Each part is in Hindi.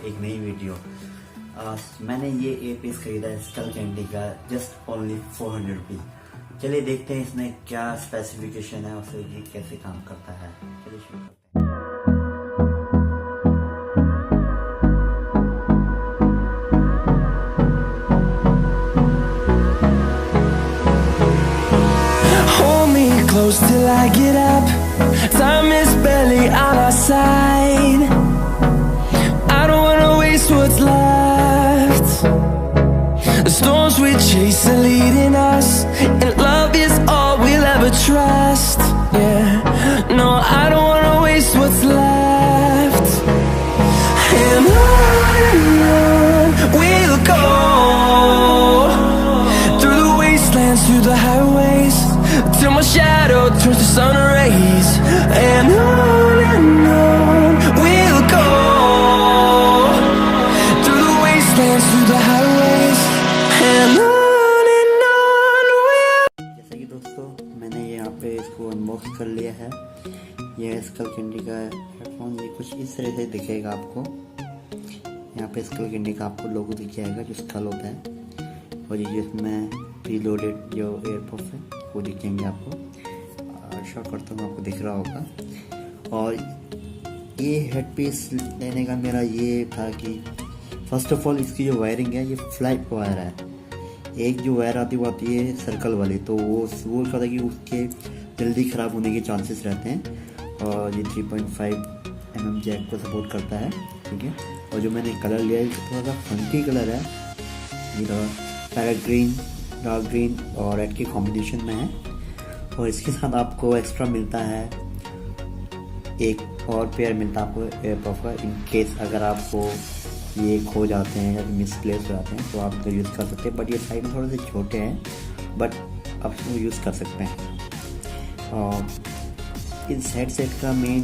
एक नई वीडियो। मैंने ये ए पीस खरीदा है स्कल कैंडी का जस्ट ओनली 400 रुपी। चलिए देखते हैं इसमें क्या स्पेसिफिकेशन है और फिर ये कैसे काम करता है। चलिए शुरू करते हैं। Close till I get up. Time is barely on our side. I don't wanna waste what's left. The storms we chase are leading us, and love is all we'll ever trust. Yeah, no, I don't wanna waste what's left. And on we'll go, through the wastelands, through the highways, till my shadow turns to sun rays. And on we'll go, through the wastelands, through the highways, and on we'll... जैसा कि दोस्तों मैंने यहाँ पे इसको अनबॉक्स कर लिया है। ये स्कल कैंडी का हेडफोन, ये कुछ इस तरह से दिखेगा आपको। यहाँ पे स्कल कैंडी का आपको लोगो दिख जाएगा जो स्कल होता है, और ये इसमें प्रीलोडेड जो एयरपॉड्स है वो दिखेंगे आपको। शॉर्ट करता हूँ, आपको दिख रहा होगा। और ये हेडपीस लेने का मेरा ये था कि फर्स्ट ऑफ ऑल इसकी जो वायरिंग है ये फ्लैट वायर है। एक जो वायर आती है वो आती है सर्कल वाली, तो वो कहता है कि उसके जल्दी ख़राब होने के चांसेस रहते हैं। और ये 3.5 mm जैक को सपोर्ट करता है, ठीक है। और जो मैंने कलर लिया है थोड़ा सा फंकी कलर है, ये थोड़ा पैरेट ग्रीन, डार्क ग्रीन और रेड के कॉम्बिनेशन में है। और इसके साथ आपको एक्स्ट्रा मिलता है एक और पेयर मिलता है आपको एयरपॉड का, इन केस अगर आपको ये खो जाते हैं या मिसप्लेस हो जाते हैं तो आप तो यूज़ कर सकते हैं। बट ये साइज में थोड़े से छोटे हैं, बट आप इसको यूज़ कर सकते हैं। और इस हेडसेट का मेन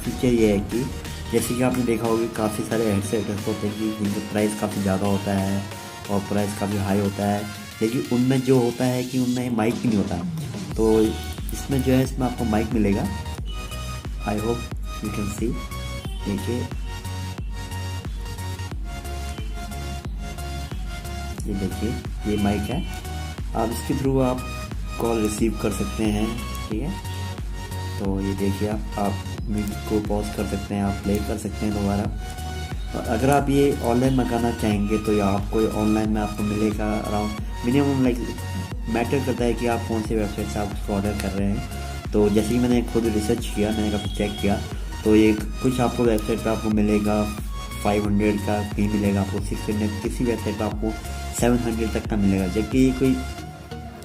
फीचर ये है कि जैसे कि आपने देखा होगा काफ़ी सारे हेडसेट होते हैं कि जिनका प्राइस काफ़ी ज़्यादा होता है और प्राइस काफ़ी हाई होता है, लेकिन उनमें जो होता है कि उनमें माइक भी नहीं होता। तो इसमें जो है इसमें आपको माइक मिलेगा। I hope you can see, देखिए ये देखिए ये माइक है। आप इसके थ्रू आप कॉल रिसीव कर सकते हैं, ठीक है। तो ये देखिए आप म्यूजिक को पॉज कर सकते हैं, आप प्ले कर सकते हैं दोबारा। और अगर आप ये ऑनलाइन मंगाना चाहेंगे तो या आपको ऑनलाइन में आपको मिलेगा अराउंड मिनिमम लाइक मैटर करता है कि आप कौन से वेबसाइट से आप उसको ऑर्डर कर रहे हैं। तो जैसे कि मैंने खुद रिसर्च किया, मैंने काफ़ी चेक किया, तो ये कुछ आपको वेबसाइट पर आपको मिलेगा 500 का भी मिलेगा, आपको 600, किसी वेबसाइट पर आपको 700 तक का मिलेगा। जबकि ये कोई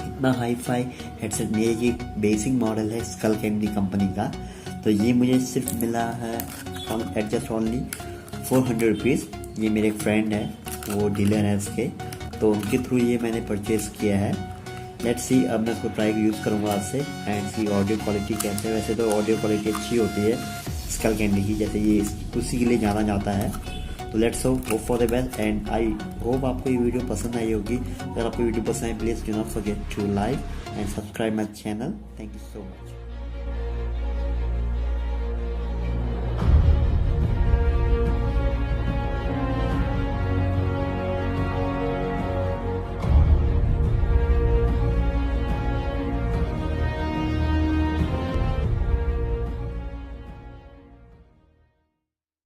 इतना हाई फाई हेडसेट नहीं है, ये बेसिक मॉडल है स्कल कैंडी कंपनी का। तो ये मुझे सिर्फ मिला है एट जस्ट ओनली 400 रुपीज़। ये मेरे एक फ्रेंड है, वो डीलर है इसके, तो उनके थ्रू ये मैंने परचेज़ किया है। लेट्स सी, अब मैं इसको ट्राई यूज़ करूँगा आज से एंड सी ऑडियो क्वालिटी कैसे है। वैसे तो ऑडियो क्वालिटी अच्छी होती है स्कल कैंडी की, जैसे ये उसी के लिए जाना जाता है। तो let's hope for the best and I hope आपको ये वीडियो पसंद आई होगी। अगर आपको वीडियो पसंद आई please do not forget to like and subscribe my channel. Thank you so much.